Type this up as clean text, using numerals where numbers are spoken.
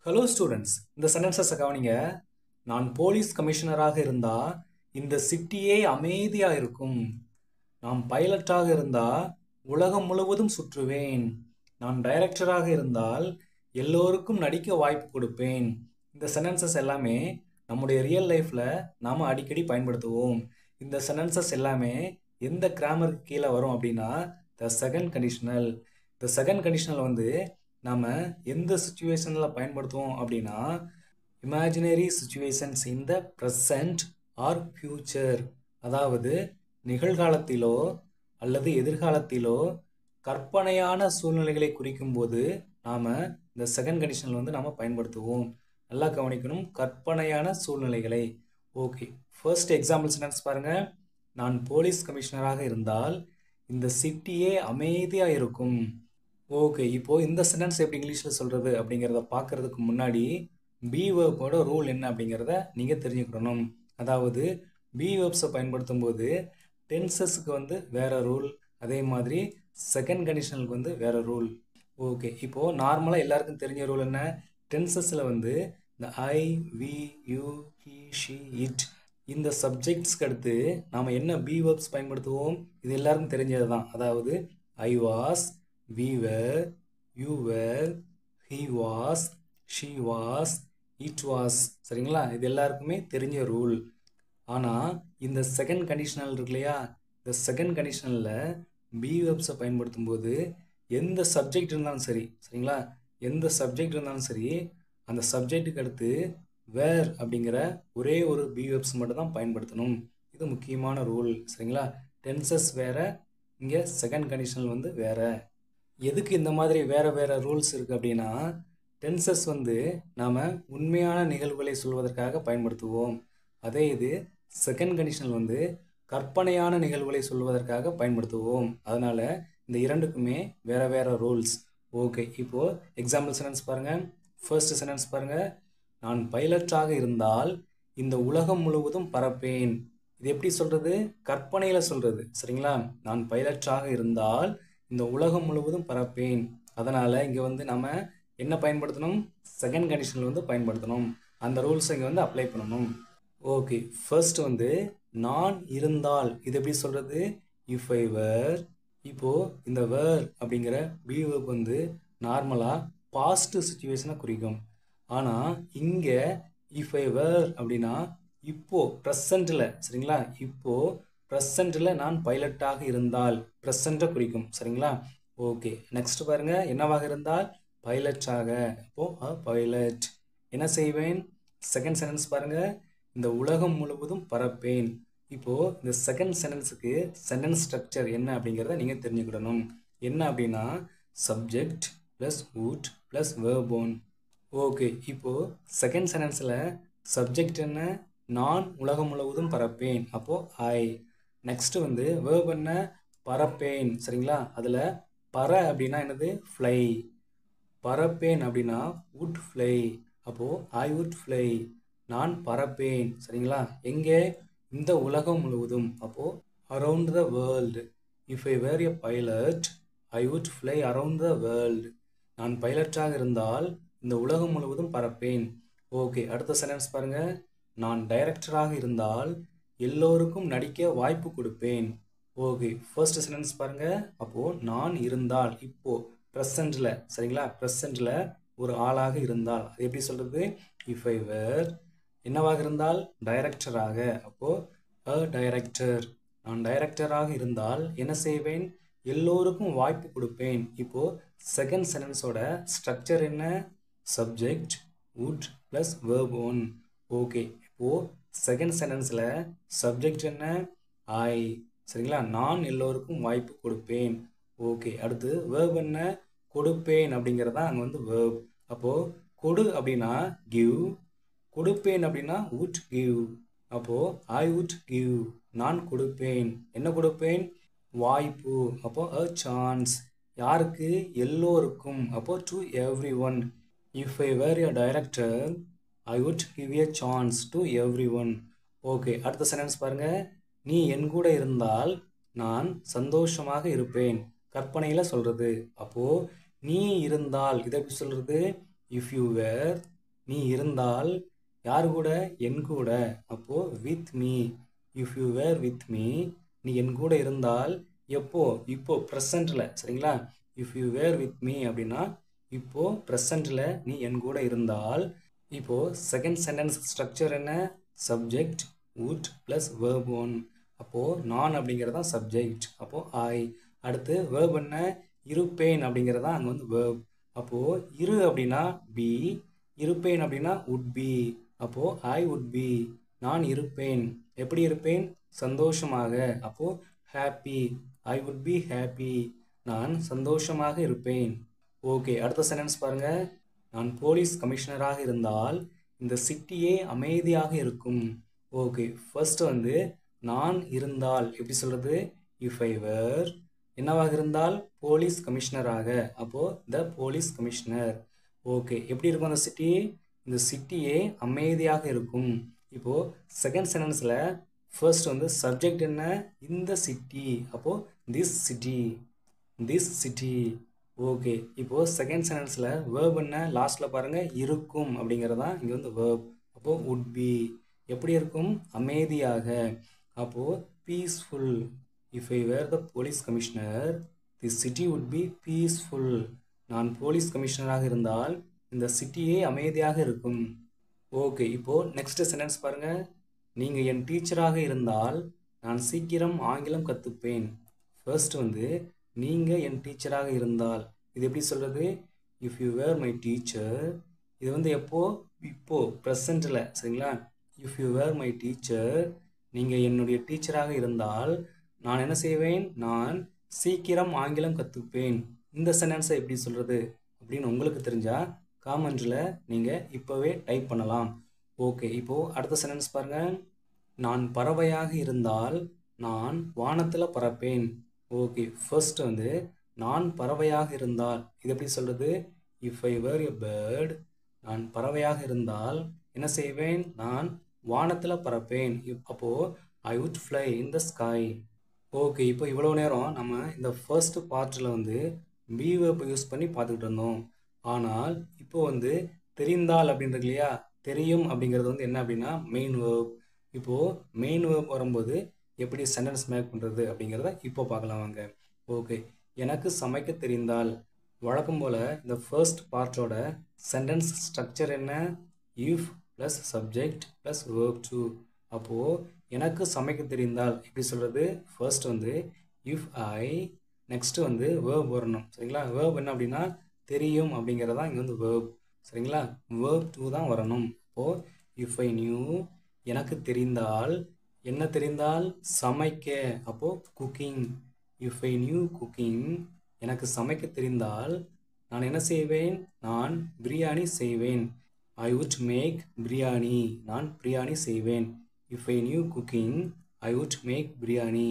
Hello students, இந்த சென்டென்சஸை கவனிங்க. நான் போலீஸ் கமிஷனராக இருந்தா இந்த சிட்டியே அமைதியா இருக்கும். நான் பைலட்டாக இருந்தா உலகம் முழுவதும் சுற்றுவேன். நான் டைரக்டராக இருந்தால் எல்லோருக்கும் நடிக்க வாய்ப்பு கொடுப்பேன். இந்த சென்டென்சஸ் எல்லாமே நம்முடைய ரியல் லைஃப்ல நாம அடிக்கடி பயன்படுத்துவோம். இந்த சென்டென்சஸ் எல்லாமே எந்த கிராமருக்கு கீழே வரும் அப்படின்னா த செகண்ட் கண்டிஷனல். இந்த செகண்ட் கண்டிஷனல் வந்து நாம எந்த சுச்சுவேஷனில் பயன்படுத்துவோம் அப்படின்னா imaginary situations in the present or future, அதாவது நிகழ்காலத்திலோ அல்லது எதிர்காலத்திலோ கற்பனையான சூழ்நிலைகளை குறிக்கும் போது நாம் இந்த செகண்ட் கண்டிஷனில் வந்து நாம் பயன்படுத்துவோம். நல்லா கவனிக்கணும், கற்பனையான சூழ்நிலைகளை. ஓகே, ஃபர்ஸ்ட் எக்ஸாம்பிள் சென்டென்ஸ் பாருங்க. நான் போலீஸ் கமிஷனராக இருந்தால் இந்த சிட்டியே அமைதியாக இருக்கும். ஓகே, இப்போது இந்த சென்டென்ஸ் எப்படி இங்கிலீஷில் சொல்கிறது அப்படிங்கிறத பார்க்குறதுக்கு முன்னாடி பி வேர்போட ரூல் என்ன அப்படிங்கிறத நீங்கள் தெரிஞ்சுக்கணும். அதாவது பி வேர்ப்ஸை பயன்படுத்தும் போது டென்சஸ்க்கு வந்து வேறு ரூல், அதே மாதிரி செகண்ட் கண்டிஷனலுக்கு வந்து வேறு ரூல். ஓகே, இப்போது நார்மலாக எல்லாருக்கும் தெரிஞ்ச ரூல் என்ன? டென்சஸில் வந்து இந்த I, we, you, he, she, it இந்த சப்ஜெக்ட்ஸ்க்கு அடுத்து நாம் என்ன பி வேர்ப்ஸ் பயன்படுத்துவோம்? இது எல்லாருக்கும் தெரிஞ்சது தான். அதாவது I was, we were, you were, he was, she was, it was. சரிங்களா? இது எல்லாருக்குமே தெரிஞ்ச ரூல். ஆனால் இந்த செகண்ட் கண்டிஷனல் இருக்கு இல்லையா, இந்த செகண்ட் கண்டிஷனலில் பி வெப்ஸை பயன்படுத்தும் போது எந்த சப்ஜெக்ட் இருந்தாலும் சரி, சரிங்களா, எந்த சப்ஜெக்ட் இருந்தாலும் சரி, அந்த சப்ஜெக்ட்டுக்கு அடுத்து வேர் அப்படிங்கிற ஒரே ஒரு பி வெப்ஸ் மட்டும் தான் பயன்படுத்தணும். இது முக்கியமான ரூல். சரிங்களா? டென்சஸ் வேற, இங்கே செகண்ட் கண்டிஷனல் வந்து வேற. எதுக்கு இந்த மாதிரி வேறு வேறு ரூல்ஸ் இருக்குது அப்படின்னா, டென்சஸ் வந்து நாம் உண்மையான நிகழ்வுகளை சொல்வதற்காக பயன்படுத்துவோம். அதே இது செகண்ட் கண்டிஷனல் வந்து கற்பனையான நிகழ்வுகளை சொல்வதற்காக பயன்படுத்துவோம். அதனால் இந்த இரண்டுக்குமே வேறு வேறு ரூல்ஸ். ஓகே, இப்போது எக்ஸாம்பிள் சென்டென்ஸ் பாருங்கள். ஃபர்ஸ்ட் சென்டென்ஸ் பாருங்கள். நான் பைலட்டாக இருந்தால் இந்த உலகம் முழுவதும் பறப்பேன். இது எப்படி சொல்கிறது? கற்பனையில் சொல்கிறது. சரிங்களா? நான் பைலட்டாக இருந்தால் இந்த உலகம் முழுவதும் பறப்பேன். அதனால் இங்கே வந்து நம்ம என்ன பயன்படுத்தணும்? செகண்ட் கண்டிஷனில் வந்து பயன்படுத்தணும். அந்த ரூல்ஸை இங்கே வந்து அப்ளை பண்ணணும். ஓகே, ஃபர்ஸ்ட் வந்து நான் இருந்தால், இது எப்படி சொல்கிறது? இஃப் ஐ வேர். இப்போது இந்த வேர் அப்படிங்கிற பி வேர்ப் வந்து நார்மலாக பாஸ்ட் சுச்சுவேஷனை குறிக்கும். ஆனால் இங்கே இஃப் ஐ வேர் அப்படின்னா இப்போது ப்ரெசண்ட்டில், சரிங்களா, இப்போது ப்ரெசண்ட்டில் நான் பைலட்டாக இருந்தால், ப்ரெசண்ட்டை குறிக்கும். சரிங்களா? ஓகே, நெக்ஸ்ட் பாருங்கள். என்னவாக இருந்தால்? பைலட்டாக. அப்போது பைலட். என்ன செய்வேன்? செகண்ட் சென்டென்ஸ் பாருங்கள். இந்த உலகம் முழுவதும் பறப்பேன். இப்போது இந்த செகண்ட் சென்டென்ஸுக்கு சென்டென்ஸ் ஸ்ட்ரக்சர் என்ன அப்படிங்கிறத நீங்கள் தெரிஞ்சுக்கிடணும். என்ன அப்படின்னா subject plus would plus verb on. Okay, இப்போது செகண்ட் சென்டென்ஸில் சப்ஜெக்ட் என்ன? நான் உலகம் முழுவதும் பறப்பேன். அப்போது ஐ. நெக்ஸ்ட்டு வந்து வேர்ப் என்ன? பறப்பேன். சரிங்களா? அதில் பற அப்படின்னா என்னது? ஃப்ளை. பறப்பேன் அப்படின்னா would fly. அப்போது ஐ would fly. நான் பறப்பேன். சரிங்களா? எங்கே? இந்த உலகம் முழுவதும். அப்போது around the world. If I were a pilot I would fly around the world. நான் பைலட்டாக இருந்தால் இந்த உலகம் முழுவதும் பறப்பேன். ஓகே, அடுத்த சென்டென்ஸ் பாருங்கள். நான் டைரக்டராக இருந்தால் எல்லோருக்கும் நடிக்க வாய்ப்பு கொடுப்பேன். ஓகே, ஃபர்ஸ்ட் சென்டென்ஸ் பாருங்கள். அப்போது நான் இருந்தால், இப்போது ப்ரெசண்ட்டில், சரிங்களா, ப்ரெசண்ட்டில் ஒரு ஆளாக இருந்தால், அது எப்படி சொல்கிறது? இஃப் ஐ வேர் என்னவாக இருந்தால்? டைரக்டராக. அப்போது அ டைரக்டர். நான் டைரக்டராக இருந்தால் என்ன செய்வேன்? எல்லோருக்கும் வாய்ப்பு கொடுப்பேன். இப்போது செகண்ட் சென்டென்ஸோட ஸ்ட்ரக்சர் என்ன? Subject would plus verb on. Okay, இப்போது செகண்ட் சென்டென்ஸில் சப்ஜெக்ட் என்ன? ஐ. சரிங்களா? நான் எல்லோருக்கும் வாய்ப்பு கொடுப்பேன். ஓகே, அடுத்து verb என்ன? கொடுப்பேன் அப்படிங்கிறதா அங்கே வந்து verb. அப்போது கொடு அப்படின்னா கிவ், கொடுப்பேன் அப்படின்னா would give. அப்போது ஐ would give. நான் கொடுப்பேன். என்ன கொடுப்பேன்? வாய்ப்பு. அப்போது a chance. யாருக்கு? எல்லோருக்கும். அப்போது to everyone. If I were a director I would give a chance to everyone. Okay, அடுத்த சென்டென்ஸ் பாருங்கள். நீ என் கூட இருந்தால் நான் சந்தோஷமாக இருப்பேன். கற்பனையில் சொல்கிறது. அப்போது நீ இருந்தால் இதை எப்படி சொல்கிறது? இஃப் யூ வேர் நீ இருந்தால் யார் கூட என் கூட அப்போ with me if you were with me நீ என் கூட இருந்தால் எப்போ இப்போ ப்ரெசண்ட்டில் சரிங்களா if you were with me அப்படின்னா இப்போ ப்ரெசண்ட்டில் நீ என் கூட இருந்தால் இப்போ செகண்ட் சென்டென்ஸ் ஸ்ட்ரக்சர் என்ன subject would plus verb one அப்போது நான் அப்படிங்கிறது தான் சப்ஜெக்ட் அப்போது ஐ அடுத்து verb என்ன இருப்பேன் அப்படிங்கிறது தான் அங்கே வந்து verb அப்போது இரு அப்படின்னா பி இருப்பேன் அப்படின்னா would be அப்போது ஐ would be நான் இருப்பேன் எப்படி இருப்பேன் சந்தோஷமாக அப்போது happy I would be happy நான் சந்தோஷமாக இருப்பேன் ஓகே அடுத்த சென்டென்ஸ் பாருங்க நான் போலீஸ் கமிஷனராக இருந்தால் இந்த சிட்டியே அமைதியாக இருக்கும் ஓகே ஃபர்ஸ்ட் வந்து நான் இருந்தால் எப்படி சொல்றது இஃப் ஐ வேர் என்னவாக இருந்தால் போலீஸ் கமிஷனராக அப்போ த போலீஸ் கமிஷனர் ஓகே எப்படி இருக்கும் அந்த சிட்டி இந்த சிட்டியே அமைதியாக இருக்கும் இப்போ செகண்ட் சென்டென்ஸ்ல ஃபர்ஸ்ட் வந்து சப்ஜெக்ட் என்ன இந்த சிட்டி அப்போ திஸ் சிட்டி ஓகே இப்போ செகண்ட் சென்டென்ஸ்ல வேர்ப் என்ன லாஸ்ட்ல பாருங்க இருக்கும் அப்படிங்கிறது தான் இங்க வந்து வேர்ப் அப்போ would be எப்படி இருக்கும் அமைதியாக அப்போ peaceful if I were the police commissioner the city would be peaceful நான் போலீஸ் கமிஷனராக இருந்தால் இந்த சிட்டியே அமைதியாக இருக்கும் ஓகே இப்போ நெக்ஸ்ட் சென்டென்ஸ் பாருங்க நீங்க என் டீச்சராக இருந்தால் நான் சீக்கிரம் ஆங்கிலம் கற்றுப்பேன் ஃபர்ஸ்ட் வந்து நீங்க என் டீச்சராக இருந்தால் இது எப்படி சொல்றது if you were my teacher இது வந்து எப்போ இப்போ ப்ரெசண்ட்டில் சரிங்களா if you were my teacher நீங்கள் என்னுடைய டீச்சராக இருந்தால் நான் என்ன செய்வேன் நான் சீக்கிரம் ஆங்கிலம் கற்றுப்பேன் இந்த சென்டென்ஸை எப்படி சொல்கிறது அப்படின்னு உங்களுக்கு தெரிஞ்சால் காமெண்ட்ல நீங்கள் இப்போவே டைப் பண்ணலாம் ஓகே இப்போது அடுத்த சென்டென்ஸ் பாருங்கள் நான் பறவையாக இருந்தால் நான் வானத்தில் பறப்பேன் ஓகே ஃபர்ஸ்ட் வந்து நான் பறவையாக இருந்தால் இது எப்படி சொல்கிறது if I were a bird நான் பறவையாக இருந்தால் என்ன செய்வேன் நான் வானத்தில் பறப்பேன் அப்போது ஐ would fly in the sky okay இப்போ இவ்வளோ நேரம் நம்ம இந்த ஃபர்ஸ்ட் பார்ட்டில் வந்து பி வேர்ப் யூஸ் பண்ணி பார்த்துக்கிட்டு இருந்தோம் ஆனால் இப்போ வந்து தெரிந்தால் அப்படின்றது இல்லையா தெரியும் அப்படிங்கிறது வந்து என்ன அப்படின்னா மெயின் வேர்ப் இப்போது மெயின் வேர்ப் வரும்போது எப்படி சென்டென்ஸ் மேக் பண்ணுறது அப்படிங்கிறத இப்போ பார்க்கலாம் வாங்க ஓகே எனக்கு சமைக்க தெரிந்தால் வழக்கம் போல் இந்த ஃபர்ஸ்ட் பார்ட்டோட சென்டென்ஸ் ஸ்ட்ரக்சர் என்ன if plus subject plus verb two அப்போது எனக்கு சமைக்க தெரிந்தால் எப்படி சொல்கிறது ஃபர்ஸ்ட் வந்து இஃப் ஐ நெக்ஸ்ட்டு வந்து வேர்ப் வரணும் சரிங்களா வேர்ப் என்ன அப்படின்னா தெரியும் அப்படிங்கிறதான் இங்கே வந்து வேர்ப் சரிங்களா வேர்ப் டூ தான் வரணும் அப்போது இஃப் ஐ நியூ எனக்கு தெரிந்தால் என்ன தெரிந்தால் சமைக்க அப்போது cooking if I knew cooking எனக்கு சமைக்க தெரிந்தால் நான் என்ன செய்வேன் நான் பிரியாணி செய்வேன் ஐ would மேக் பிரியாணி நான் பிரியாணி செய்வேன் if I knew cooking I would make biryani